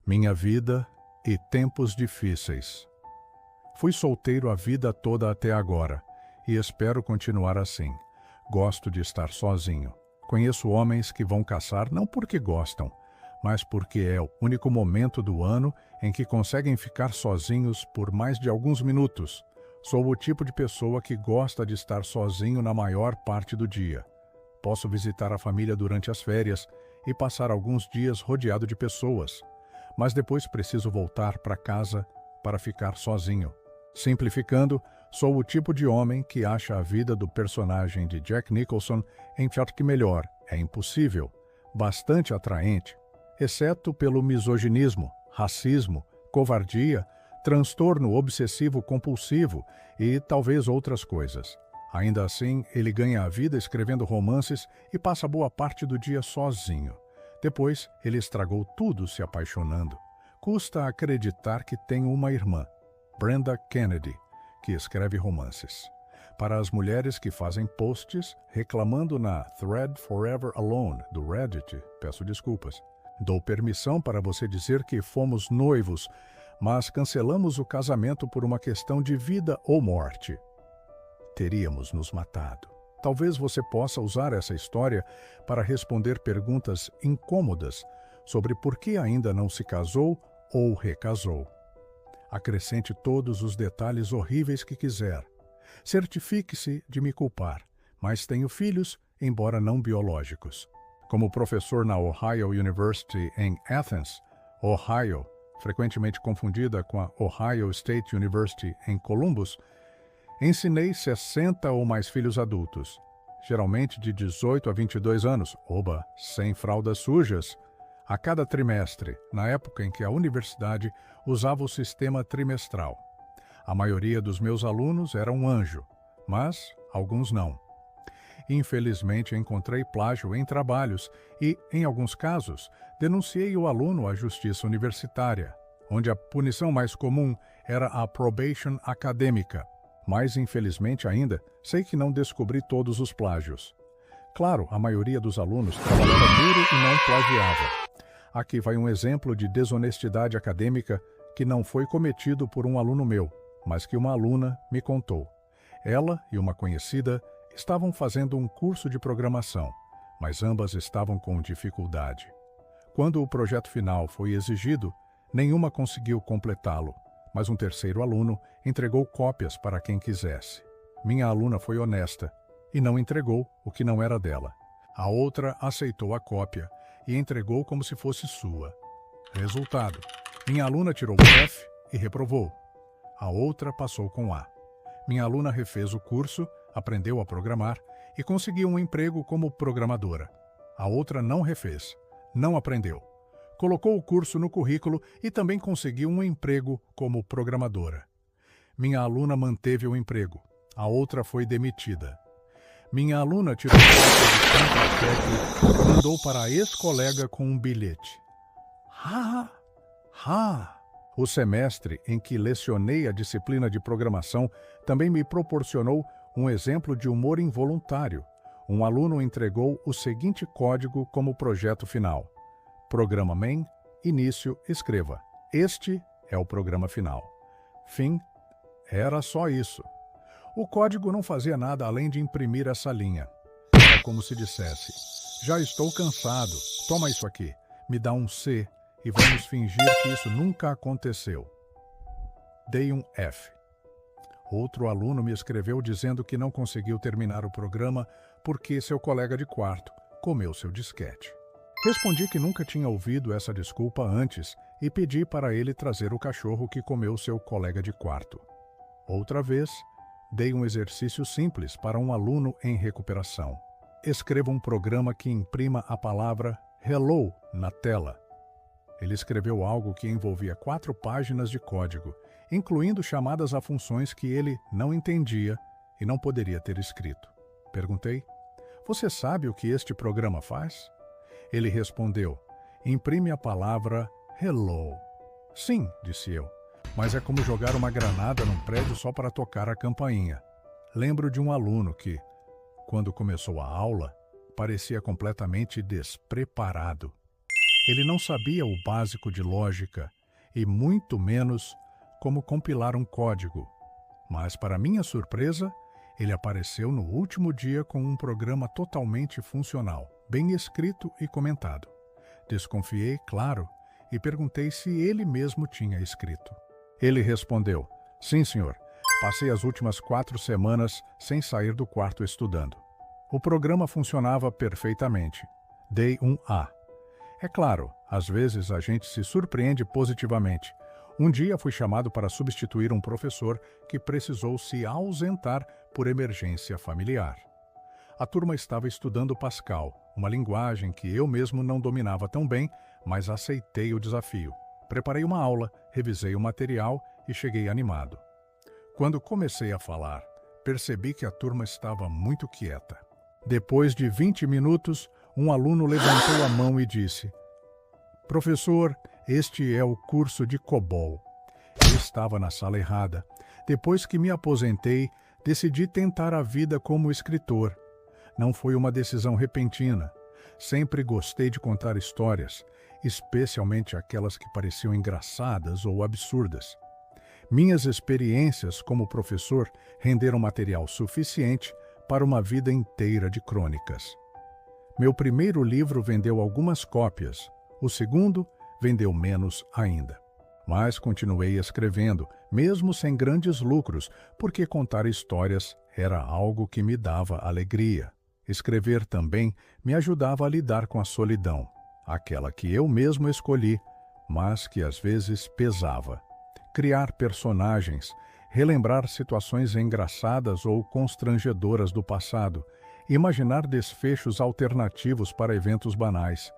Minha vida e tempos difíceis. Fui solteiro a vida toda até agora e espero continuar assim. Gosto de estar sozinho. Conheço homens que vão caçar não porque gostam, mas porque é o único momento do ano em que conseguem ficar sozinhos por mais de alguns minutos. Sou o tipo de pessoa que gosta de estar sozinho na maior parte do dia. Posso visitar a família durante as férias e passar alguns dias rodeado de pessoas, mas depois preciso voltar para casa para ficar sozinho. Simplificando, sou o tipo de homem que acha a vida do personagem de Jack Nicholson em que melhor, é impossível, bastante atraente, exceto pelo misoginismo, racismo, covardia, transtorno obsessivo-compulsivo e talvez outras coisas. Ainda assim, ele ganha a vida escrevendo romances e passa boa parte do dia sozinho. Depois, ele estragou tudo se apaixonando. Custa acreditar que tem uma irmã, Brenda Kennedy, que escreve romances. Para as mulheres que fazem posts reclamando na Thread Forever Alone do Reddit, peço desculpas. Dou permissão para você dizer que fomos noivos, mas cancelamos o casamento por uma questão de vida ou morte. Teríamos nos matado. Talvez você possa usar essa história para responder perguntas incômodas sobre por que ainda não se casou ou recasou. Acrescente todos os detalhes horríveis que quiser. Certifique-se de me culpar, mas tenho filhos, embora não biológicos. Como professor na Ohio University em Athens, Ohio, frequentemente confundida com a Ohio State University em Columbus, ensinei 60 ou mais filhos adultos, geralmente de 18 a 22 anos, sem fraldas sujas, a cada trimestre, na época em que a universidade usava o sistema trimestral. A maioria dos meus alunos era um anjo, mas alguns não. Infelizmente, encontrei plágio em trabalhos e, em alguns casos, denunciei o aluno à justiça universitária, onde a punição mais comum era a probation acadêmica. Mas, infelizmente ainda, sei que não descobri todos os plágios. Claro, a maioria dos alunos trabalhava duro e não plagiava. Aqui vai um exemplo de desonestidade acadêmica que não foi cometido por um aluno meu, mas que uma aluna me contou. Ela e uma conhecida estavam fazendo um curso de programação, mas ambas estavam com dificuldade. Quando o projeto final foi exigido, nenhuma conseguiu completá-lo, mas um terceiro aluno entregou cópias para quem quisesse. Minha aluna foi honesta e não entregou o que não era dela. A outra aceitou a cópia e entregou como se fosse sua. Resultado: minha aluna tirou F e reprovou. A outra passou com A. Minha aluna refez o curso, aprendeu a programar e conseguiu um emprego como programadora. A outra não refez, não aprendeu. Colocou o curso no currículo e também conseguiu um emprego como programadora. Minha aluna manteve o emprego. A outra foi demitida. Minha aluna tirou cheque e mandou para a ex-colega com um bilhete. O semestre em que lecionei a disciplina de programação também me proporcionou um exemplo de humor involuntário. Um aluno entregou o seguinte código como projeto final. Programa main, início, escreva. Este é o programa final. Fim, era só isso. O código não fazia nada além de imprimir essa linha. Era como se dissesse: já estou cansado, toma isso aqui, me dá um C e vamos fingir que isso nunca aconteceu. Dei um F. Outro aluno me escreveu dizendo que não conseguiu terminar o programa porque seu colega de quarto comeu seu disquete. Respondi que nunca tinha ouvido essa desculpa antes e pedi para ele trazer o cachorro que comeu seu colega de quarto. Outra vez, dei um exercício simples para um aluno em recuperação. Escreva um programa que imprima a palavra Hello na tela. Ele escreveu algo que envolvia 4 páginas de código, incluindo chamadas a funções que ele não entendia e não poderia ter escrito. Perguntei: você sabe o que este programa faz? Ele respondeu: imprime a palavra Hello. Sim, disse eu, mas é como jogar uma granada num prédio só para tocar a campainha. Lembro de um aluno que, quando começou a aula, parecia completamente despreparado. Ele não sabia o básico de lógica e muito menos como compilar um código. Mas, para minha surpresa, ele apareceu no último dia com um programa totalmente funcional, bem escrito e comentado. Desconfiei, claro, e perguntei se ele mesmo tinha escrito. Ele respondeu: "Sim, senhor. Passei as últimas 4 semanas sem sair do quarto estudando. O programa funcionava perfeitamente. Dei um A. É claro, às vezes a gente se surpreende positivamente. Um dia fui chamado para substituir um professor que precisou se ausentar por emergência familiar. A turma estava estudando Pascal, uma linguagem que eu mesmo não dominava tão bem, mas aceitei o desafio. Preparei uma aula, revisei o material e cheguei animado. Quando comecei a falar, percebi que a turma estava muito quieta. Depois de 20 minutos, um aluno levantou a mão e disse: "Professor, este é o curso de COBOL." Eu estava na sala errada. Depois que me aposentei, decidi tentar a vida como escritor. Não foi uma decisão repentina. Sempre gostei de contar histórias, especialmente aquelas que pareciam engraçadas ou absurdas. Minhas experiências como professor renderam material suficiente para uma vida inteira de crônicas. Meu primeiro livro vendeu algumas cópias, o segundo vendeu menos ainda. Mas continuei escrevendo, mesmo sem grandes lucros, porque contar histórias era algo que me dava alegria. Escrever também me ajudava a lidar com a solidão, aquela que eu mesmo escolhi, mas que às vezes pesava. Criar personagens, relembrar situações engraçadas ou constrangedoras do passado, imaginar desfechos alternativos para eventos banais.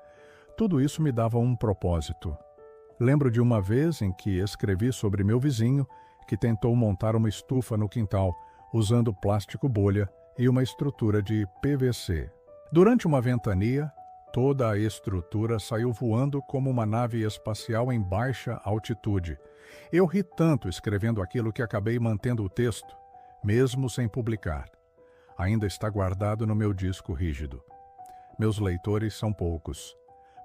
Tudo isso me dava um propósito. Lembro de uma vez em que escrevi sobre meu vizinho, que tentou montar uma estufa no quintal, usando plástico bolha e uma estrutura de PVC. Durante uma ventania, toda a estrutura saiu voando como uma nave espacial em baixa altitude. Eu ri tanto escrevendo aquilo que acabei mantendo o texto, mesmo sem publicar. Ainda está guardado no meu disco rígido. Meus leitores são poucos,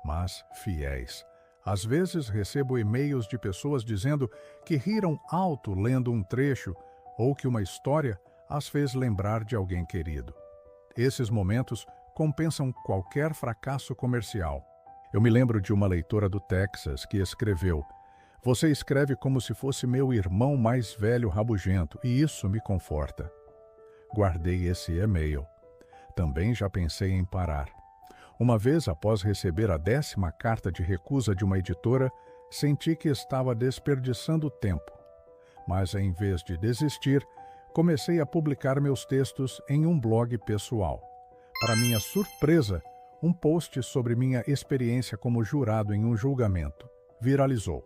mas fiéis. Às vezes recebo e-mails de pessoas dizendo que riram alto lendo um trecho ou que uma história as fez lembrar de alguém querido. Esses momentos compensam qualquer fracasso comercial. Eu me lembro de uma leitora do Texas que escreveu: "Você escreve como se fosse meu irmão mais velho rabugento, e isso me conforta." Guardei esse e-mail. Também já pensei em parar. Uma vez, após receber a 10ª carta de recusa de uma editora, senti que estava desperdiçando tempo. Mas, em vez de desistir, comecei a publicar meus textos em um blog pessoal. Para minha surpresa, um post sobre minha experiência como jurado em um julgamento viralizou.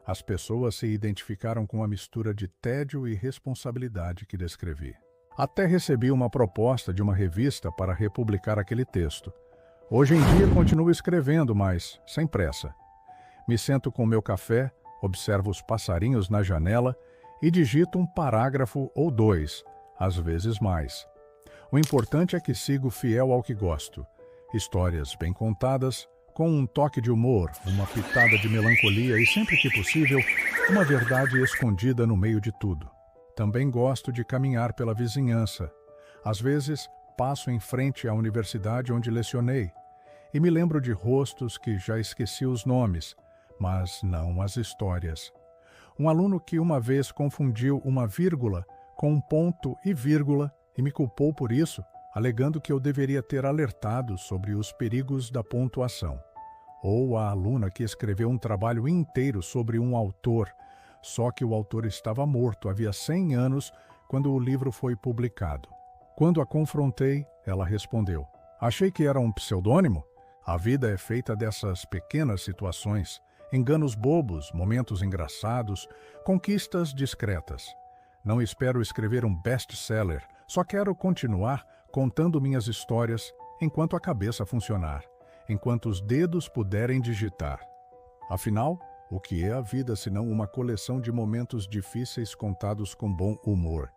As pessoas se identificaram com a mistura de tédio e responsabilidade que descrevi. Até recebi uma proposta de uma revista para republicar aquele texto. Hoje em dia continuo escrevendo, mas sem pressa. Me sento com meu café, observo os passarinhos na janela e digito um parágrafo ou 2, às vezes mais. O importante é que sigo fiel ao que gosto. Histórias bem contadas, com um toque de humor, uma pitada de melancolia e, sempre que possível, uma verdade escondida no meio de tudo. Também gosto de caminhar pela vizinhança. Às vezes, passo em frente à universidade onde lecionei e me lembro de rostos que já esqueci os nomes, mas não as histórias. Um aluno que uma vez confundiu uma vírgula com um ponto e vírgula e me culpou por isso, alegando que eu deveria ter alertado sobre os perigos da pontuação. Ou a aluna que escreveu um trabalho inteiro sobre um autor, só que o autor estava morto havia 100 anos quando o livro foi publicado. Quando a confrontei, ela respondeu: "Achei que era um pseudônimo? A vida é feita dessas pequenas situações, enganos bobos, momentos engraçados, conquistas discretas. Não espero escrever um best-seller, só quero continuar contando minhas histórias enquanto a cabeça funcionar, enquanto os dedos puderem digitar. Afinal, o que é a vida senão uma coleção de momentos difíceis contados com bom humor?